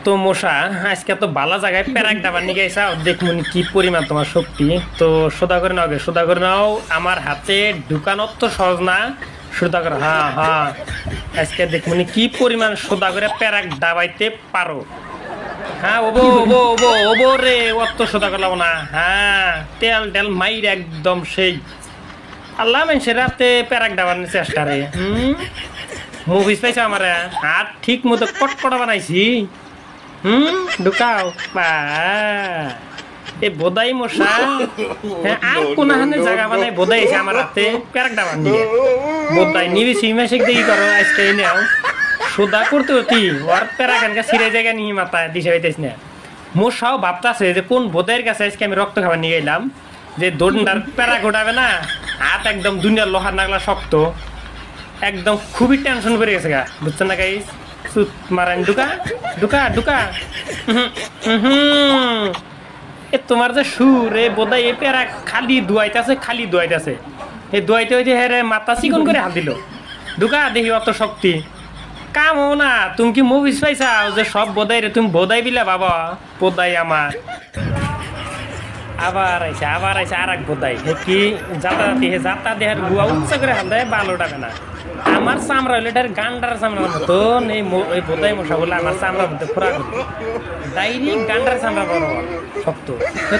তো মশা আজকে তো বালা জায়গায় প্যারাক ডাবার নিয়ে গেছা দেখুন কি পরিমাণ তোমার শক্তি। তো সোদা করে নাও সোদা করে নাও, আমার হাতে ঢুকানো তো সহজ না। সোদা করে হ্যাঁ হ্যাঁ, আজকে দেখুন কি পরিমাণ সোদা করে প্যারাক ডাবাইতে পারো। হ্যাঁ ওবো ওবো ওবো ওবো রে, অত সোদা করলাম না। হ্যাঁ তেল টেল মাইর একদম সেই আল্লাহ মানুষের রাতে প্যারাক ডাবার চেষ্টা রে। মুভিস পাইছো আমার হাত ঠিক মতো কটকটা বানাইছি। ঢুকাও বা এ বোদাই মশা। হ্যাঁ আর কোনখানে জায়গা বানাই বোদাই আছে আমার হাতে প্যারাক ডাবার নিয়ে। বোদাই নিবি সিমেশিক দেখি করো আজকে নেও সোদা করতে হতি ওর প্যারাকানকে ছিঁড়ে জায়গা নিয়ে মাথায় দিশে হইতেছ না। মশাও ভাবতেছে যে কোন বোদাইয়ের কাছে আজকে আমি রক্ত খাবার নিয়ে এলাম যে দোনটার প্যারা ঘোটাবে না। হাত একদম দুনিয়ার লোহার নাগলা শক্ত, একদম খুবই টেনশন করে গেছে গা, বুঝছেন না গাইস? সুত মারেন ঢুকা ঢুকা ঢুকা। এ তোমার যে সুর এ বোধহয় এ পেরা খালি দুয়াইতেছে খালি দুয়াইতেছে। এই দুয়াইতে হইতে হ্যাঁ রে মাথা চিকন করে হাত দিল। ঢুকা দেখি অত শক্তি কাম হো না। তুমি কি মুভিস পাইছাও যে সব বোধাই রে তুমি বোধাই বিলা বাবা? বোধাই আমার আবার আইসা আর এক বোধাই হে কি যাতায়াতি হে যাতা দেহের গুয়া উচ্চ করে হাল দেয় ভালো টাকা না। আমার চামড়া হইলে এটার গান্ডার চামড়ার মতো এই বোধাই মশা বলে আমার চামড়ার মধ্যে খোরা করবে ডাইরেক্ট গান্ডার চামড়া বড় শক্ত।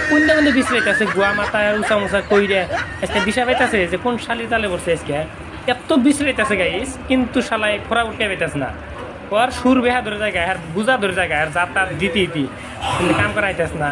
কোনটা কোনটা বিশ্রাইতেছে গুয়া মাথা উঁচা মুচা কইরে আজকে দিশা পাইতেছে যে কোন শালি তালে পড়ছে আজকে এত বিশ্রাইতেছে গাইস, কিন্তু শালায় খোরা উঠে পাইতেছে না। ওর সুর বেহা ধরে জায়গায় আর বুঝা ধরে জায়গায় আর যাতা দিতে কিন্তু কাম করা আইতেছে না।